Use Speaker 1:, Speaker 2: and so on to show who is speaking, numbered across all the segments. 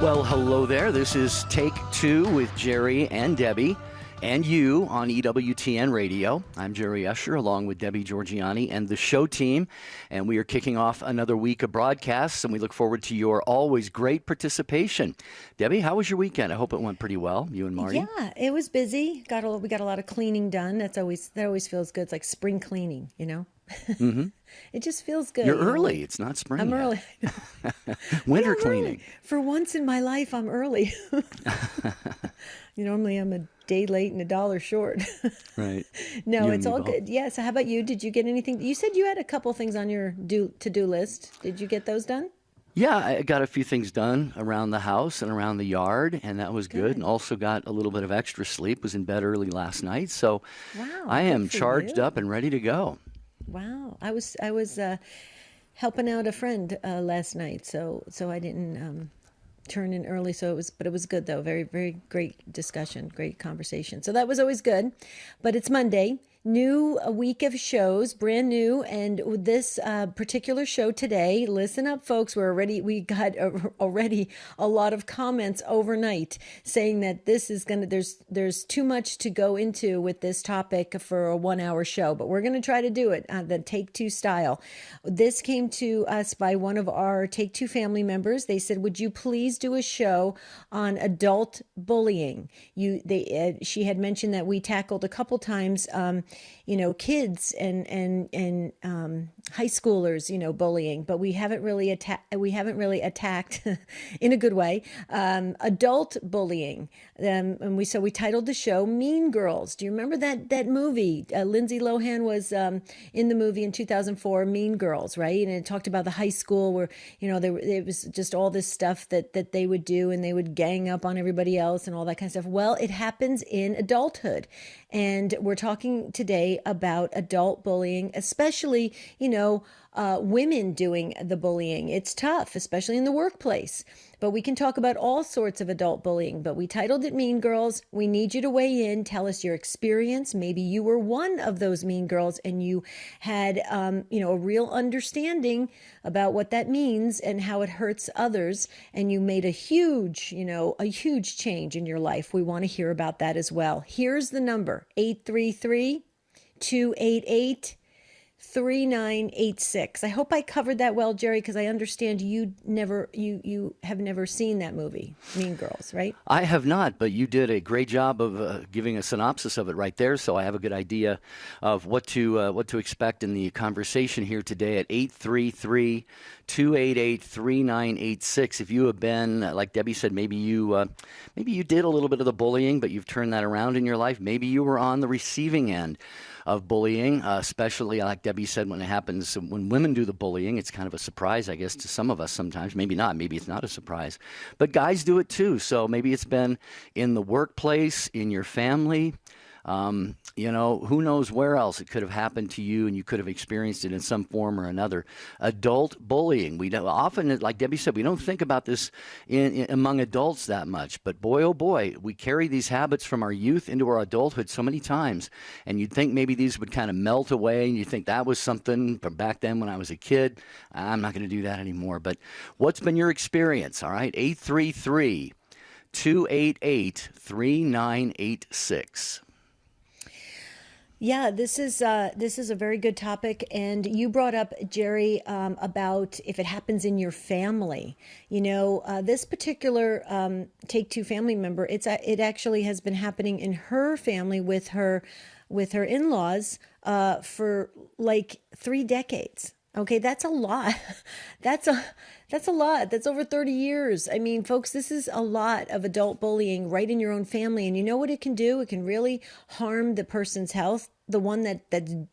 Speaker 1: Well, hello there. This is Take Two with Jerry and Debbie and you on EWTN Radio. I'm Jerry Usher along with Debbie Georgiani and the show team, and we are kicking off another week of broadcasts, and we look forward to your always great participation. Debbie, how was your weekend? I hope it went pretty well, you and Marty.
Speaker 2: Yeah, it was busy. We got a lot of cleaning done. That always feels good. It's like spring cleaning, you know?
Speaker 1: Mm-hmm.
Speaker 2: It just feels good.
Speaker 1: You're early. It's not spring
Speaker 2: I'm
Speaker 1: yet.
Speaker 2: early.
Speaker 1: Winter
Speaker 2: I'm
Speaker 1: cleaning.
Speaker 2: early. For once in my life, I'm early. Normally I'm a day late and a dollar short.
Speaker 1: Right.
Speaker 2: No,
Speaker 1: You and
Speaker 2: it's
Speaker 1: me
Speaker 2: all
Speaker 1: both.
Speaker 2: good. Yeah, so how about you? Did you get anything? You said you had a couple things on your to-do list. Did you get those done?
Speaker 1: Yeah, I got a few things done around the house and around the yard, and that was good.
Speaker 2: Good.
Speaker 1: And also got a little bit of extra sleep. Was in bed early last night, so
Speaker 2: Wow,
Speaker 1: I
Speaker 2: good
Speaker 1: am
Speaker 2: for
Speaker 1: charged
Speaker 2: you.
Speaker 1: up and ready to go.
Speaker 2: Wow, I was helping out a friend last night, so I didn't turn in early. But it was good though. Very very great discussion, great conversation. So that was always good. But it's Monday, new a week of shows, brand new, and with this particular show today. Listen up, folks. We got already a lot of comments overnight saying that this is gonna. There's too much to go into with this topic for a 1 hour show, but we're gonna try to do it the Take Two style. This came to us by one of our Take Two family members. They said, "Would you please do a show on adult bullying?" She had mentioned that we tackled a couple times, kids and high schoolers, bullying, but we haven't really attacked in a good way adult bullying. And we titled the show "Mean Girls." Do you remember that movie? Lindsay Lohan was in the movie in 2004, Mean Girls, right? And it talked about the high school where it was just all this stuff that they would do, and they would gang up on everybody else and all that kind of stuff. Well, it happens in adulthood, and we're talking today about adult bullying, especially women doing the bullying. It's tough, especially in the workplace. But we can talk about all sorts of adult bullying. But we titled it Mean Girls. We need you to weigh in. Tell us your experience. Maybe you were one of those mean girls and you had, a real understanding about what that means and how it hurts others. And you made a huge change in your life. We want to hear about that as well. Here's the number, 833-288-3986. I hope I covered that well, Jerry, because I understand you have never seen that movie, Mean Girls, right?
Speaker 1: I have not, but you did a great job of giving a synopsis of it right there, so I have a good idea of what to expect in the conversation here today at 833-288-3986. If you have been, like Debbie said, maybe you did a little bit of the bullying, but you've turned that around in your life. Maybe you were on the receiving end of bullying, especially like Debbie said, when it happens, when women do the bullying, it's kind of a surprise, I guess, to some of us sometimes. Maybe not. Maybe it's not a surprise. But guys do it too. So maybe it's been in the workplace, in your family. Who knows where else it could have happened to you, and you could have experienced it in some form or another. Adult bullying. We don't, often, like Debbie said, we don't think about this among adults that much. But boy, oh boy, we carry these habits from our youth into our adulthood so many times. And you'd think maybe these would kind of melt away, and you think that was something from back then when I was a kid. I'm not going to do that anymore. But what's been your experience? All right, 833-288-3986.
Speaker 2: Yeah, this is a very good topic, and you brought up, Jerry, about if it happens in your family. This particular Take Two family member, it actually has been happening in her family with her in-laws for like 3 decades. Okay, that's a lot. That's a lot. That's over 30 years. I mean, folks, this is a lot of adult bullying right in your own family. And you know what it can do? It can really harm the person's health, the one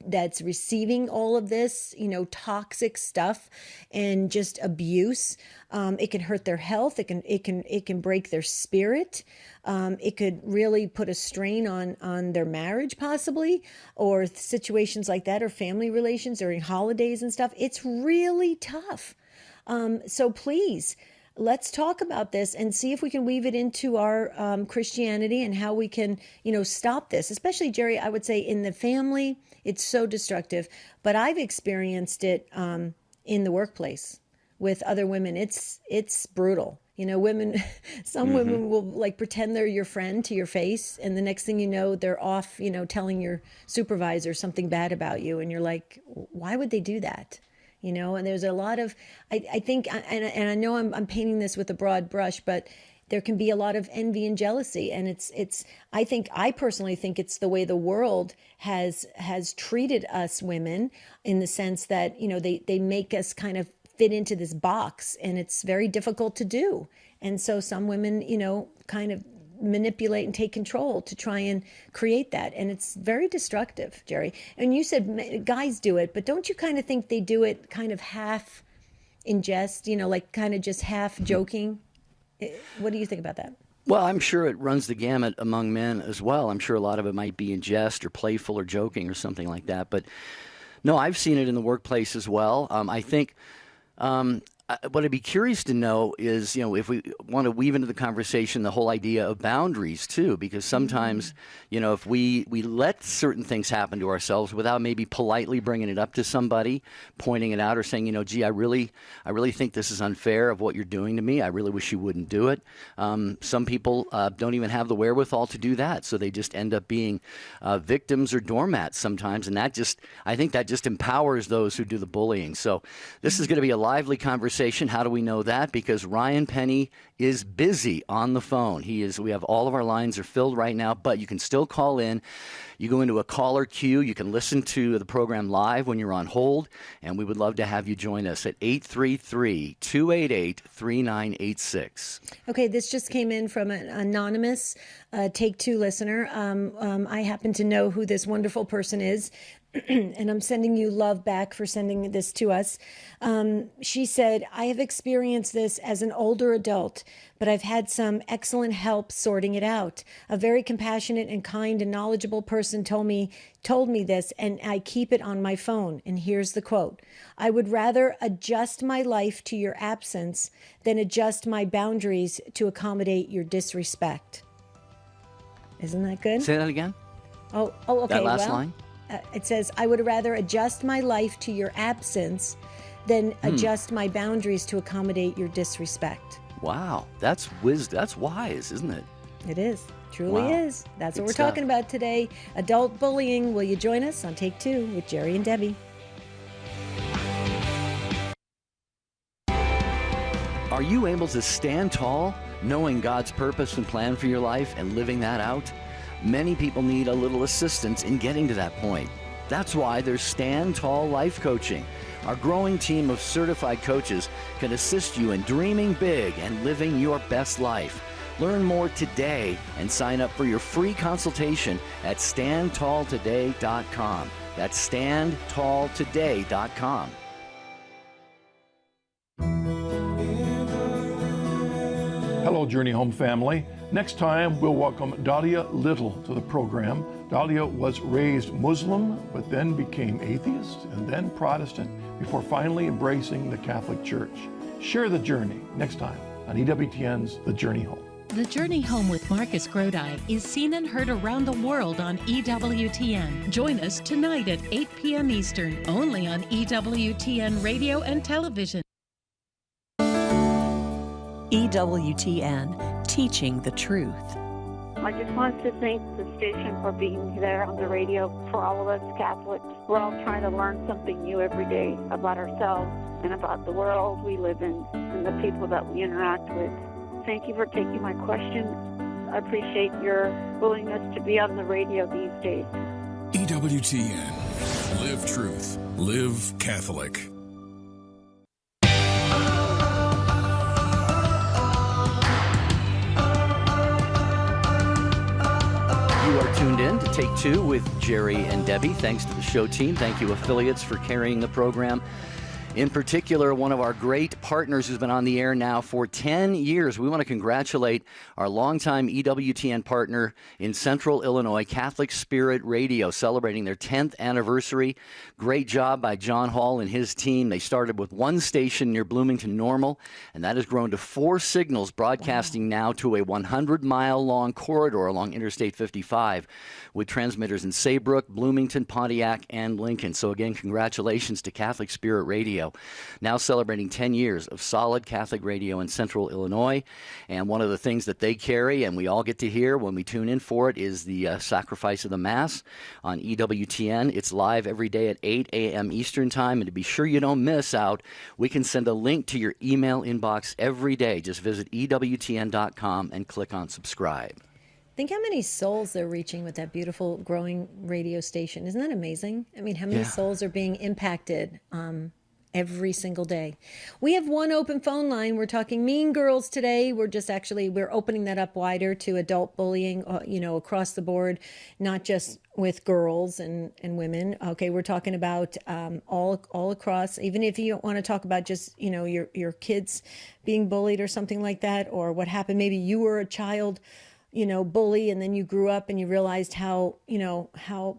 Speaker 2: that's receiving all of this, toxic stuff and just abuse. It can hurt their health. It can break their spirit. It could really put a strain on their marriage, possibly, or situations like that, or family relations during holidays and stuff. It's really tough. So please, let's talk about this and see if we can weave it into our Christianity and how we can, stop this. Especially, Jerry, I would say in the family, it's so destructive. But I've experienced it in the workplace. with other women, it's brutal. You know, women, some women will like pretend they're your friend to your face, and the next thing you know, they're off, you know, telling your supervisor something bad about you, and you're like, why would they do that? You know, and there's a lot of, I think, and I know I'm painting this with a broad brush, but there can be a lot of envy and jealousy, and I personally think it's the way the world has treated us women, in the sense that, you know, they make us kind of fit into this box, and it's very difficult to do. And so some women, you know, kind of manipulate and take control to try and create that, and it's very destructive, Jerry. And you said guys do it, but don't you kind of think they do it kind of half in jest, you know, like kind of just half joking? What do you think about that?
Speaker 1: Well, I'm sure it runs the gamut among men as well. I'm sure a lot of it might be in jest or playful or joking or something like that. But no, I've seen it in the workplace as well. I think what I'd be curious to know is, you know, if we want to weave into the conversation the whole idea of boundaries too, because sometimes, you know, if we let certain things happen to ourselves without maybe politely bringing it up to somebody, pointing it out or saying, you know, gee, I really think this is unfair of what you're doing to me. I really wish you wouldn't do it. Some people don't even have the wherewithal to do that. So they just end up being victims or doormats sometimes. And I think that just empowers those who do the bullying. So this is going to be a lively conversation. How do we know that? Because Ryan Penny is busy on the phone. We have all of our lines are filled right now, but you can still call in. You go into a caller queue. You can listen to the program live when you're on hold, and we would love to have you join us at 833-288-3986.
Speaker 2: Okay, this just came in from an anonymous Take Two listener. I happen to know who this wonderful person is, and I'm sending you love back for sending this to us. She said, I have experienced this as an older adult, but I've had some excellent help sorting it out. A very compassionate and kind and knowledgeable person told me this, and I keep it on my phone. And here's the quote: I would rather adjust my life to your absence than adjust my boundaries to accommodate your disrespect. Isn't that good?
Speaker 1: Say that again.
Speaker 2: Oh, okay.
Speaker 1: That last line?
Speaker 2: It says, I would rather adjust my life to your absence than adjust my boundaries to accommodate your disrespect.
Speaker 1: Wow. That's wisdom. That's wise, isn't it?
Speaker 2: It is. Truly
Speaker 1: Wow.
Speaker 2: is. That's
Speaker 1: Good
Speaker 2: what we're
Speaker 1: stuff.
Speaker 2: talking about today. Adult bullying. Will you join us on Take Two with Jerry and Debbie?
Speaker 1: Are you able to stand tall, knowing God's purpose and plan for your life and living that out? Many people need a little assistance in getting to that point. That's why there's Stand Tall Life Coaching. Our growing team of certified coaches can assist you in dreaming big and living your best life. Learn more today and sign up for your free consultation at standtalltoday.com. That's standtalltoday.com.
Speaker 3: Hello, Journey Home family. Next time, we'll welcome Dahlia Little to the program. Dahlia was raised Muslim, but then became atheist and then Protestant before finally embracing the Catholic Church. Share the journey next time on EWTN's The Journey Home.
Speaker 4: The Journey Home with Marcus Grodi is seen and heard around the world on EWTN. Join us tonight at 8 p.m. Eastern, only on EWTN Radio and Television.
Speaker 5: EWTN, teaching the truth.
Speaker 6: I just wanted to thank the station for being there on the radio for all of us Catholics. We're all trying to learn something new every day about ourselves and about the world we live in and the people that we interact with. Thank you for taking my question. I appreciate your willingness to be on the radio these days.
Speaker 7: EWTN. Live truth. Live Catholic.
Speaker 1: You are tuned in to Take Two with Jerry and Debbie. Thanks to the show team. Thank you, affiliates, for carrying the program. In particular, one of our great partners who's been on the air now for 10 years. We want to congratulate our longtime EWTN partner in Central Illinois, Catholic Spirit Radio, celebrating their 10th anniversary. Great job by John Hall and his team. They started with one station near Bloomington Normal, and that has grown to 4 signals, broadcasting now to a 100-mile-long corridor along Interstate 55 with transmitters in Saybrook, Bloomington, Pontiac, and Lincoln. So again, congratulations to Catholic Spirit Radio. Radio, now celebrating 10 years of solid Catholic radio in Central Illinois. And one of the things that they carry, and we all get to hear when we tune in for it, is the sacrifice of the Mass on EWTN. It's live every day at 8 a.m. Eastern Time. And to be sure you don't miss out, we can send a link to your email inbox every day. Just visit EWTN.com and click on subscribe.
Speaker 2: Think how many souls they're reaching with that beautiful growing radio station. Isn't that amazing? I mean, how many souls are being impacted every single day? We have one open phone line. We're talking mean girls today. We're opening that up wider to adult bullying, across the board, not just with girls and women. Okay, we're talking about all across. Even if you don't want to talk about just your kids being bullied or something like that, or what happened. Maybe you were a child bully, and then you grew up and you realized how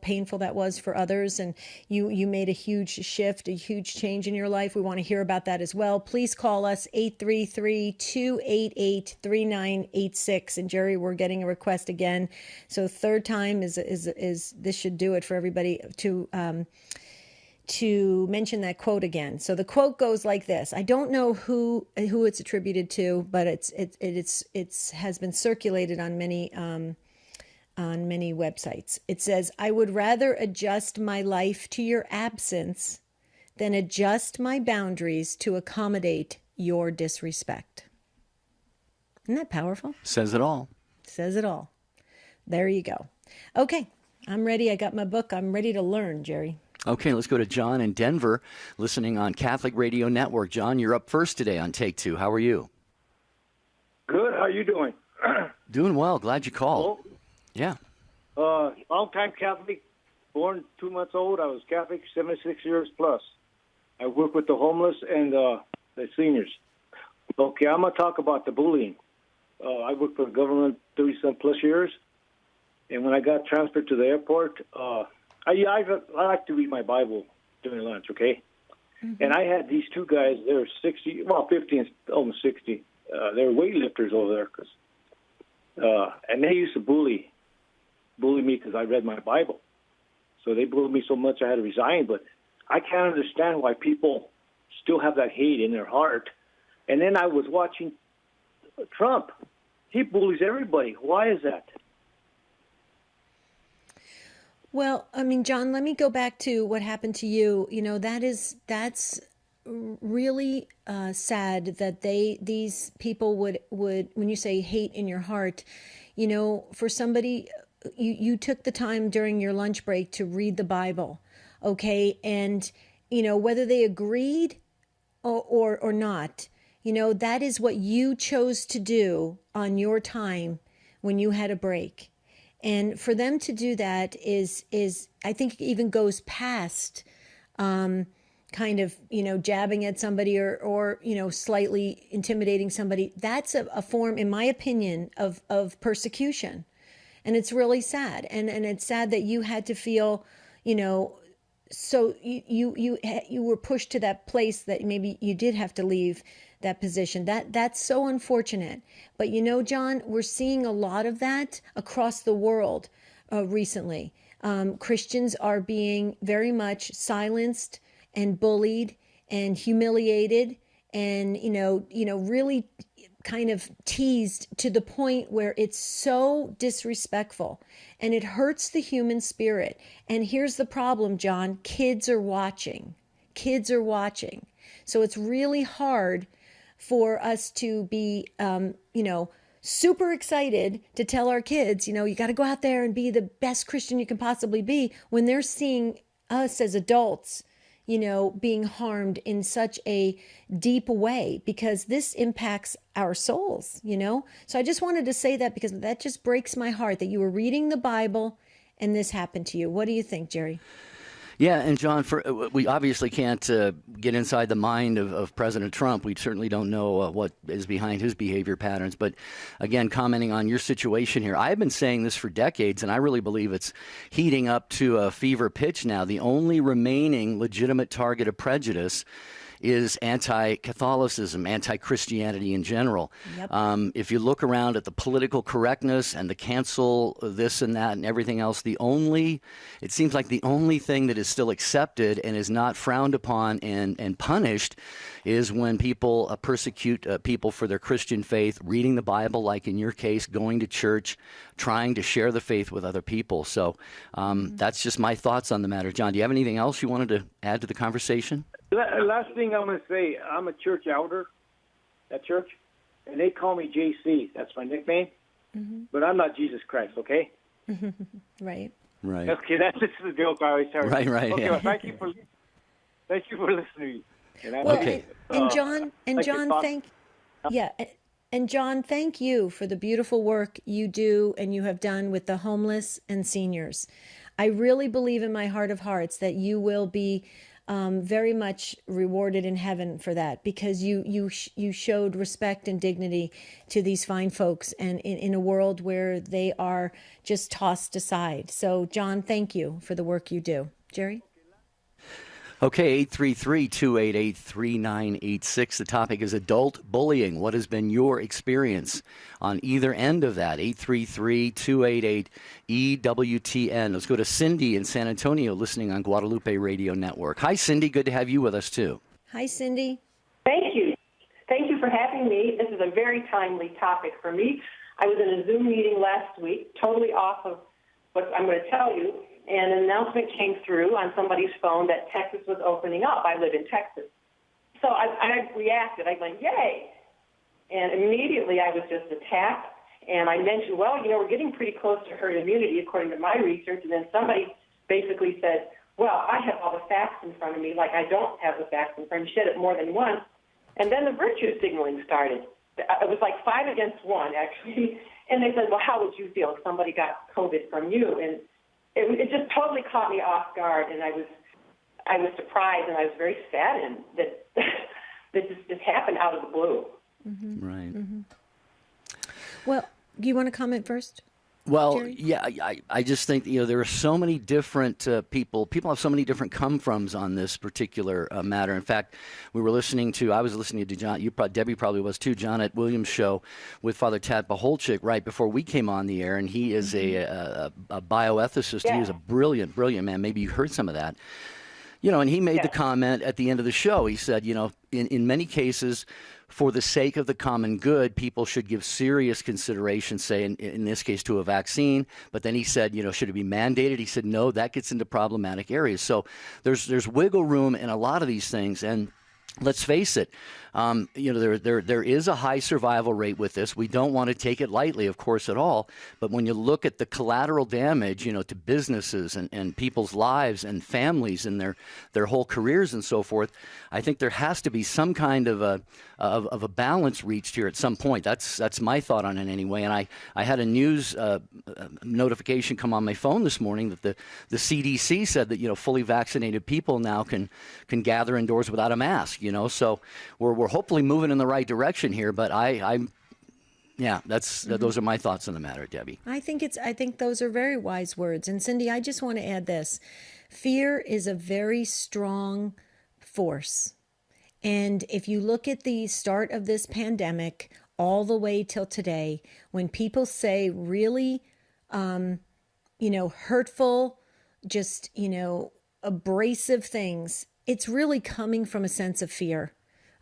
Speaker 2: painful that was for others, and you made a huge shift, a huge change in your life. We want to hear about that as well. Please call us 833-288-3986. And Jerry, we're getting a request again. So third time is this should do it for everybody to mention that quote again. So the quote goes like this. I don't know who it's attributed to, but it's has been circulated on many websites. It says, "I would rather adjust my life to your absence than adjust my boundaries to accommodate your disrespect." Isn't that powerful?
Speaker 1: Says it all.
Speaker 2: Says it all. There you go. Okay, I'm ready. I got my book. I'm ready to learn, Jerry.
Speaker 1: Okay, let's go to John in Denver, listening on Catholic Radio Network. John, you're up first today on Take Two. How are you?
Speaker 5: Good. How you doing?
Speaker 1: Doing well. Glad you called.
Speaker 5: Hello?
Speaker 1: Yeah.
Speaker 5: Long-time Catholic, born 2 months old. I was Catholic 76 years plus. I work with the homeless and the seniors. Okay, I'm going to talk about the bullying. I worked for the government 37 plus years, and when I got transferred to the airport, I like to read my Bible during lunch, okay? Mm-hmm. And I had these two guys, they were 50 and almost 60. They were weightlifters over there, and they used to bully me because I read my Bible. So they bullied me so much I had to resign, but I can't understand why people still have that hate in their heart. And then I was watching Trump. He bullies everybody. Why is that?
Speaker 2: Well, I mean, John, let me go back to what happened to you. That's really sad that these people would, when you say hate in your heart, for somebody, you took the time during your lunch break to read the Bible, okay? And, whether they agreed or not, that is what you chose to do on your time when you had a break. And for them to do that is I think even goes past kind of, jabbing at somebody or slightly intimidating somebody. That's a form, in my opinion, of persecution. And it's really sad. And it's sad that you had to feel, so you were pushed to that place that maybe you did have to leave that position. That's so unfortunate. But John, we're seeing a lot of that across the world recently. Christians are being very much silenced and bullied and humiliated and really kind of teased to the point where it's so disrespectful and it hurts the human spirit. And here's the problem, John. Kids are watching. So it's really hard for us to be, super excited to tell our kids, you got to go out there and be the best Christian you can possibly be when they're seeing us as adults, being harmed in such a deep way, because this impacts our souls, So I just wanted to say that because that just breaks my heart that you were reading the Bible and this happened to you. What do you think, Jerry?
Speaker 1: Yeah, and John, we obviously can't get inside the mind of President Trump. We certainly don't know what is behind his behavior patterns. But again, commenting on your situation here, I've been saying this for decades, and I really believe it's heating up to a fever pitch now. The only remaining legitimate target of prejudice is anti-Catholicism, anti-Christianity in general.
Speaker 2: Yep.
Speaker 1: If you look around at the political correctness and the cancel this and that and everything else, it seems like the only thing that is still accepted and is not frowned upon and punished is when people persecute people for their Christian faith, reading the Bible, like in your case, going to church, trying to share the faith with other people. So that's just my thoughts on the matter. John, do you have anything else you wanted to add to the conversation?
Speaker 5: Last thing I'm going to say, I'm a church elder at church, and they call me JC. That's my nickname. But I'm not Jesus Christ, okay?
Speaker 2: Right.
Speaker 1: Right.
Speaker 5: Okay, that's just the joke I always tell you.
Speaker 1: Right,
Speaker 5: Okay,
Speaker 1: yeah.
Speaker 5: well, thank you for listening.
Speaker 1: Okay.
Speaker 2: And John,
Speaker 5: like your thoughts.
Speaker 2: And John, thank you for the beautiful work you do and you have done with the homeless and seniors. I really believe in my heart of hearts that you will be very much rewarded in heaven for that, because you showed respect and dignity to these fine folks, and in a world where they are just tossed aside. So, John, thank you for the work you do. Jerry?
Speaker 1: Okay, 833-288-3986. The topic is adult bullying. What has been your experience on either end of that? 833-288-EWTN. Let's go to Cindy in San Antonio, listening on Guadalupe Radio Network. Hi, Cindy. Good to have you with us, too.
Speaker 2: Hi, Cindy.
Speaker 8: Thank you. Thank you for having me. This is a very timely topic for me. I was in a Zoom meeting last week, totally off of what I'm going to tell you, and an announcement came through on somebody's phone that Texas was opening up. I live in Texas. So I reacted. I went, yay. And immediately I was just attacked. And I mentioned, well, we're getting pretty close to herd immunity according to my research. And then somebody basically said, well, I have all the facts in front of me, like I don't have the facts in front of me. She said it more than once. And then the virtue signaling started. It was like 5 against 1, actually. And they said, well, how would you feel if somebody got COVID from you? And it just totally caught me off guard, and I was surprised, and I was very saddened that this happened out of the blue.
Speaker 2: Mm-hmm.
Speaker 1: Right.
Speaker 2: Mm-hmm. Well, do you want to comment first?
Speaker 1: Well,
Speaker 2: Jerry?
Speaker 1: yeah, I just think, there are so many different people. People have so many different come-froms on this particular matter. In fact, I was listening to John, Debbie probably was too, John at Williams' show with Father Tad Paholczyk right before we came on the air, and he is a bioethicist.
Speaker 8: Yeah.
Speaker 1: He is a brilliant, brilliant man. Maybe you heard some of that. And he made the comment at the end of the show. He said, in many cases, for the sake of the common good, people should give serious consideration, say, in this case, to a vaccine. But then he said, should it be mandated? He said, no, that gets into problematic areas. So there's wiggle room in a lot of these things. And let's face it, there is a high survival rate with this. We don't want to take it lightly, of course, at all. But when you look at the collateral damage, to businesses and people's lives and families and their whole careers and so forth, I think there has to be some kind of a balance reached here at some point. That's my thought on it anyway. And I had a news notification come on my phone this morning that the CDC said that fully vaccinated people now can gather indoors without a mask. So we're hopefully moving in the right direction here. But those are my thoughts on the matter, Debbie.
Speaker 2: I think those are very wise words. And Cindy, I just want to add this. Fear is a very strong force. And if you look at the start of this pandemic all the way till today, when people say really, hurtful, just, abrasive things, it's really coming from a sense of fear.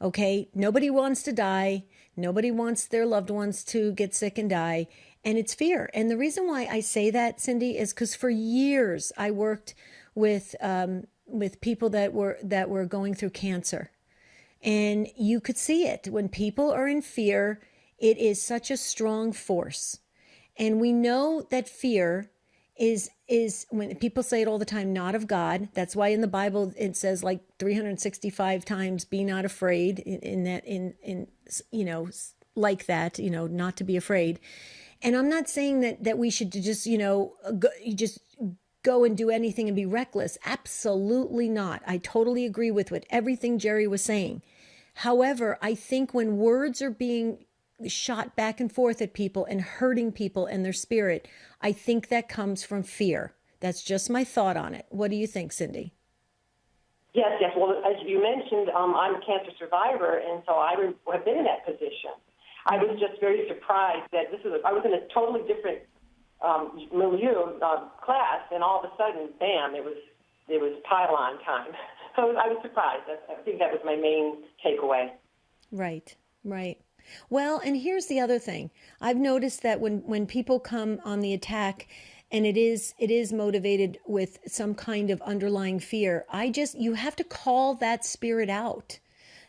Speaker 2: Okay? Nobody wants to die. Nobody wants their loved ones to get sick and die. And it's fear. And the reason why I say that, Cindy, is because for years I worked with people that were going through cancer. And you could see it. When people are in fear, it is such a strong force. And we know that fear is when people say it all the time, not of God. That's why in the Bible it says like 365 times, be not afraid like that, not to be afraid. And I'm not saying that we should just, just go and do anything and be reckless. Absolutely not. I totally agree with everything Jerry was saying. However, I think when words are being shot back and forth at people and hurting people and their spirit, I think that comes from fear. That's just my thought on it. What do you think, Cindy?
Speaker 8: Yes. Well, as you mentioned, I'm a cancer survivor, and so I have been in that position. I was just very surprised that I was in a totally different milieu class, and all of a sudden, bam, it was pylon time. So I was surprised. I think that was my main takeaway.
Speaker 2: Right. Well, and here's the other thing. I've noticed that when people come on the attack, and it is motivated with some kind of underlying fear, you have to call that spirit out.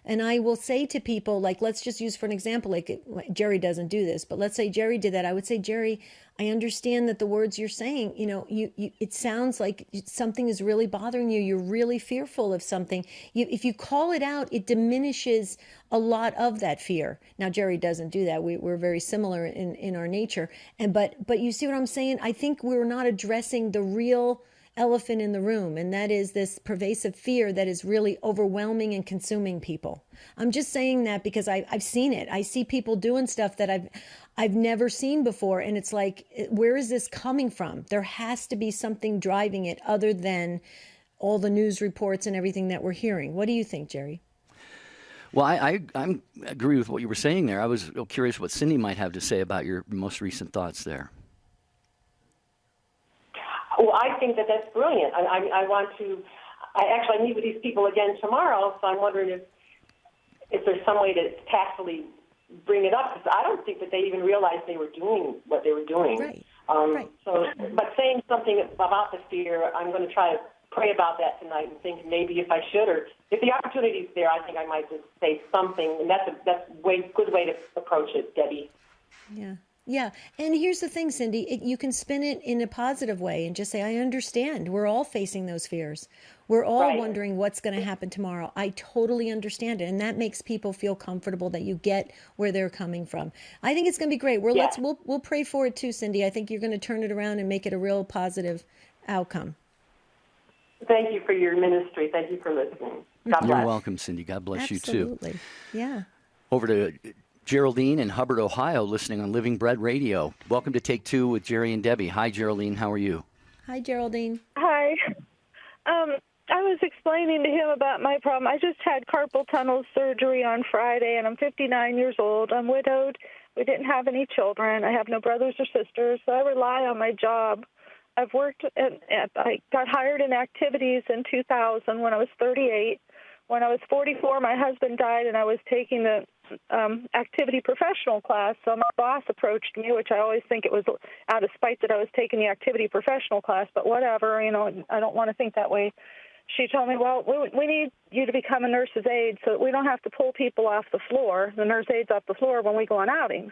Speaker 2: And I will say to people, like, let's just use for an example, like Jerry doesn't do this, but let's say Jerry did that. I would say, Jerry, I understand that the words you're saying, it sounds like something is really bothering you. You're really fearful of something. If you call it out, it diminishes a lot of that fear. Now, Jerry doesn't do that. We're very similar in our nature. But you see what I'm saying? I think we're not addressing the real elephant in the room, and that is this pervasive fear that is really overwhelming and consuming people. I'm just saying that because I've seen it. I see people doing stuff that I've never seen before, and it's like, where is this coming from? There has to be something driving it other than all the news reports and everything that we're hearing. What do you think, Jerry?
Speaker 1: Well, I agree with what you were saying there. I was curious what Cindy might have to say about your most recent thoughts there.
Speaker 8: Well, I think that's brilliant. I meet with these people again tomorrow, so I'm wondering if there's some way to tactfully bring it up, because I don't think that they even realized they were doing what they were doing.
Speaker 2: Right.
Speaker 8: But saying something about the fear, I'm going to try to pray about that tonight and think maybe if I should, or if the opportunity's there, I think I might just say something, and that's a good way to approach it, Debbie.
Speaker 2: Yeah. And here's the thing, Cindy, you can spin it in a positive way and just say, I understand. We're all facing those fears. We're all wondering what's going to happen tomorrow. I totally understand it. And that makes people feel comfortable that you get where they're coming from. I think it's going to be great. We'll pray for it too, Cindy. I think you're going to turn it around and make it a real positive outcome.
Speaker 8: Thank you for your ministry. Thank you for listening. God bless.
Speaker 1: You're welcome, Cindy. God bless you too.
Speaker 2: Absolutely. Yeah.
Speaker 1: Over to Geraldine in Hubbard, Ohio, listening on Living Bread Radio. Welcome to Take Two with Jerry and Debbie. Hi, Geraldine. How are you?
Speaker 2: Hi, Geraldine.
Speaker 9: Hi. I was explaining to him about my problem. I just had carpal tunnel surgery on Friday, and I'm 59 years old. I'm widowed. We didn't have any children. I have no brothers or sisters, so I rely on my job. I've worked I got hired in activities in 2000 when I was 38. When I was 44, my husband died, and I was taking the activity professional class. So my boss approached me, which I always think it was out of spite that I was taking the activity professional class, but whatever, I don't want to think that way. She told me, well, we need you to become a nurse's aide so that we don't have to pull people off the floor, the nurse aides off the floor when we go on outings.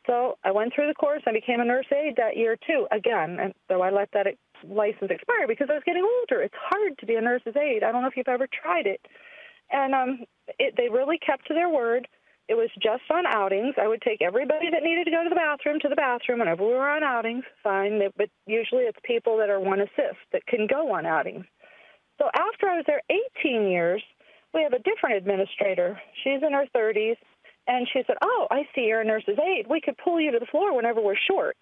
Speaker 9: So I went through the course. I became a nurse aide that year, too, again, and so I let that license expire because I was getting older. It's hard to be a nurse's aide. I don't know if you've ever tried it. And they really kept to their word. It was just on outings. I would take everybody that needed to go to the bathroom whenever we were on outings, fine. But usually it's people that are one assist that can go on outings. So after I was there 18 years, we have a different administrator. She's in her 30s, and she said, oh, I see you're a nurse's aide. We could pull you to the floor whenever we're short.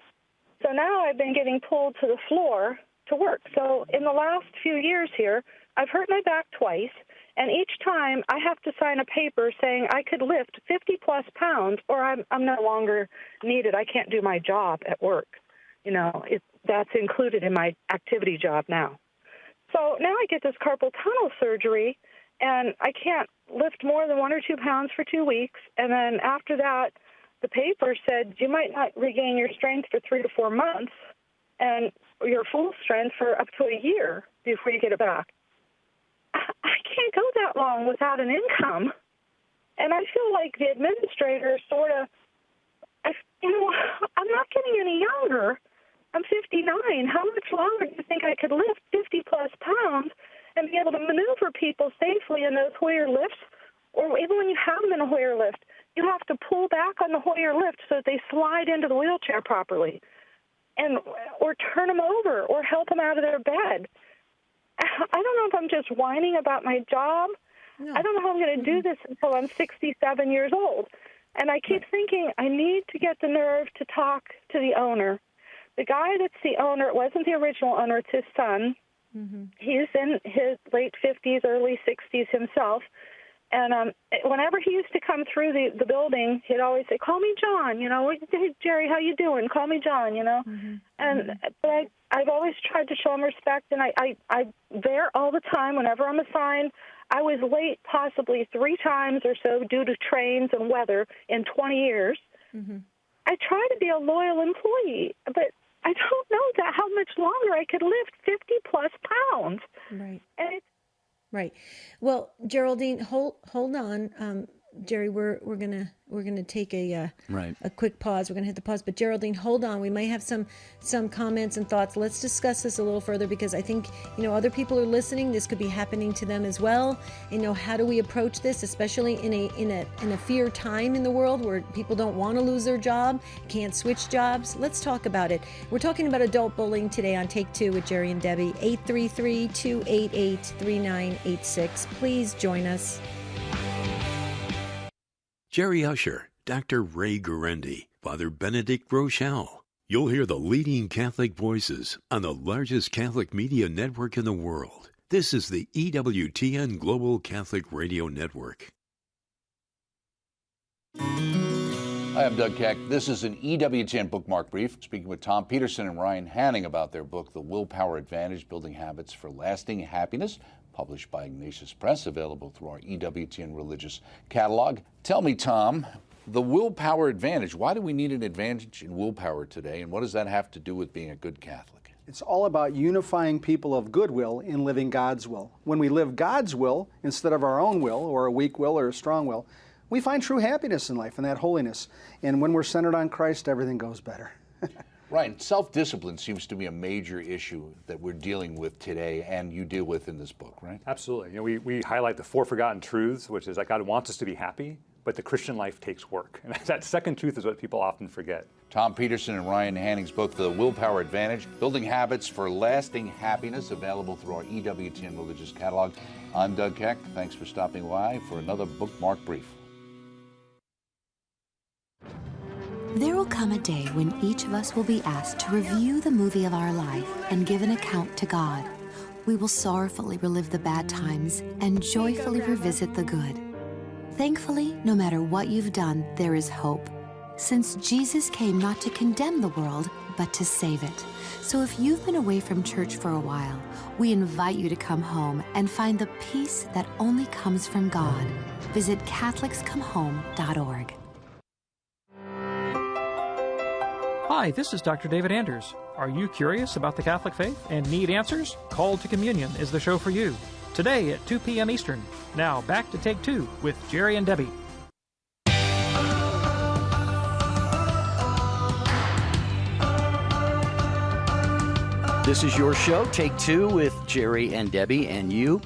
Speaker 9: So now I've been getting pulled to the floor to work. So in the last few years here, I've hurt my back twice, and each time I have to sign a paper saying I could lift 50-plus pounds or I'm no longer needed. I can't do my job at work. That's included in my activity job now. So now I get this carpal tunnel surgery, and I can't lift more than 1 or 2 pounds for 2 weeks. And then after that, the paper said you might not regain your strength for 3 to 4 months and your full strength for up to a year before you get it back. I can't go that long without an income. And I feel like the administrator I'm not getting any younger. I'm 59. How much longer do you think I could lift 50-plus pounds and be able to maneuver people safely in those Hoyer lifts? Or even when you have them in a Hoyer lift, you have to pull back on the Hoyer lift so that they slide into the wheelchair properly, or turn them over or help them out of their bed. I don't know if I'm just whining about my job. No. I don't know how I'm going to do this until I'm 67 years old. And I keep thinking I need to get the nerve to talk to the owner. The guy that's the owner, it wasn't the original owner, it's his son. He's in his late 50s, early 60s himself. And whenever he used to come through the building, he'd always say, "Call me John," "Hey, Jerry, how you doing? Call me John," But I've always tried to show him respect, and I'm there all the time whenever I'm assigned. I was late possibly 3 times or so due to trains and weather in 20 years. I try to be a loyal employee, but I don't know how much longer I could lift 50-plus pounds.
Speaker 2: Right.
Speaker 9: And it's
Speaker 2: Right. Well, Geraldine, hold on. Jerry, we're gonna take a quick pause. We're gonna hit the pause, but Geraldine, hold on. We might have some comments and thoughts. Let's discuss this a little further, because I think other people are listening. This could be happening to them as well. How do we approach this, especially in a fear time in the world where people don't want to lose their job, can't switch jobs? Let's talk about it. We're talking about adult bullying today on Take Two with Jerry and Debbie. 833-288-3986. Please join us.
Speaker 10: Jerry Usher, Dr. Ray Gurendi, Father Benedict Rochelle. You'll hear the leading Catholic voices on the largest Catholic media network in the world. This is the EWTN Global Catholic Radio Network.
Speaker 11: Hi, I'm Doug Keck. This is an EWTN bookmark brief, speaking with Tom Peterson and Ryan Hanning about their book, The Willpower Advantage, Building Habits for Lasting Happiness, published by Ignatius Press, available through our EWTN religious catalog. Tell me, Tom, the willpower advantage, why do we need an advantage in willpower today, and what does that have to do with being a good Catholic?
Speaker 12: It's all about unifying people of goodwill in living God's will. When we live God's will instead of our own will, or a weak will or a strong will, we find true happiness in life and that holiness. And when we're centered on Christ, everything goes better.
Speaker 11: Right. Self-discipline seems to be a major issue that we're dealing with today, and you deal with in this book, right?
Speaker 13: Absolutely. We highlight the 4 forgotten truths, which is that God wants us to be happy, but the Christian life takes work. And that second truth is what people often forget.
Speaker 11: Tom Peterson and Ryan Hanning's book, The Willpower Advantage, Building Habits for Lasting Happiness, available through our EWTN religious catalog. I'm Doug Keck. Thanks for stopping by for another bookmark brief.
Speaker 14: There will come a day when each of us will be asked to review the movie of our life and give an account to God. We will sorrowfully relive the bad times and joyfully revisit the good. Thankfully, no matter what you've done, there is hope, since Jesus came not to condemn the world, but to save it. So if you've been away from church for a while, we invite you to come home and find the peace that only comes from God. Visit CatholicsComeHome.org.
Speaker 15: Hi, this is Dr. David Anders. Are you curious about the Catholic faith and need answers? Called to Communion is the show for you. Today at 2 p.m. Eastern. Now back to Take Two with Jerry and Debbie.
Speaker 1: This is your show, Take Two with Jerry and Debbie and you.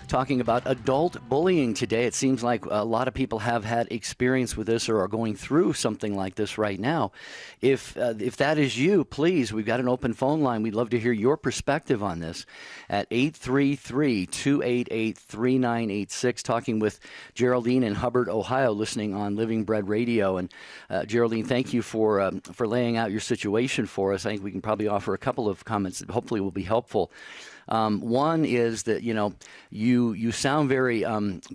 Speaker 1: Talking about adult bullying today. It seems like a lot of people have had experience with this or are going through something like this right now. If that is you, please, we've got an open phone line. We'd love to hear your perspective on this at 833-288-3986. Talking with Geraldine in Hubbard, Ohio, listening on Living Bread Radio. And Geraldine, thank you for laying out your situation for us. I think we can probably offer a couple of comments that hopefully will be helpful. One is that, you sound very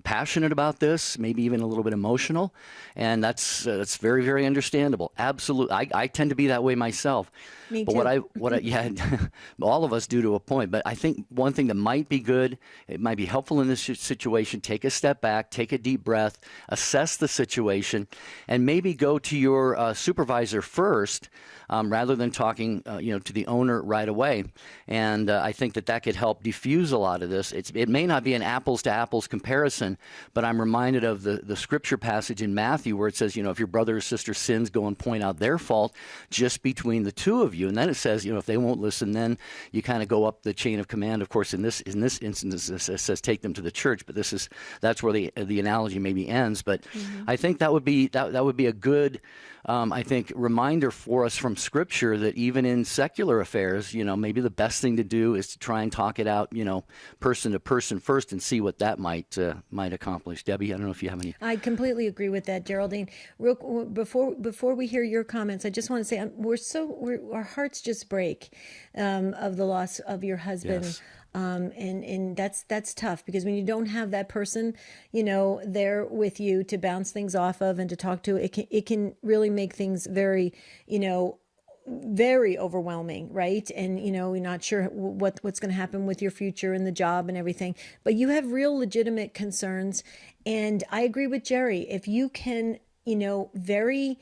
Speaker 1: passionate about this, maybe even a little bit emotional, and that's very, very understandable. Absolutely. I tend to be that way myself.
Speaker 2: Me
Speaker 1: but
Speaker 2: too.
Speaker 1: what I all of us do to a point. But I think one thing that might be good, it might be helpful in this situation, take a step back, take a deep breath, assess the situation, and maybe go to your supervisor first, rather than talking, to the owner right away. And I think that could help diffuse a lot of this. It may not be an apples to apples comparison, but I'm reminded of the scripture passage in Matthew where it says, if your brother or sister sins, go and point out their fault just between the two of you. And then it says, if they won't listen, then you kind of go up the chain of command. Of course, in this instance, it says take them to the church, but that's where the analogy maybe ends. But I think that would be a good, I think, reminder for us from Scripture that even in secular affairs, maybe the best thing to do is to try and talk it out, person to person first, and see what that might accomplish. Debbie, I don't know if you have any.
Speaker 2: I completely agree with that, Geraldine. Before we hear your comments, I just want to say our hearts just break of the loss of your husband.
Speaker 1: Yes.
Speaker 2: And that's tough, because when you don't have that person, there with you to bounce things off of and to talk to, it can really make things very, very overwhelming, right? And you're not sure what's going to happen with your future and the job and everything. But you have real legitimate concerns, and I agree with Jerry. If you can, very,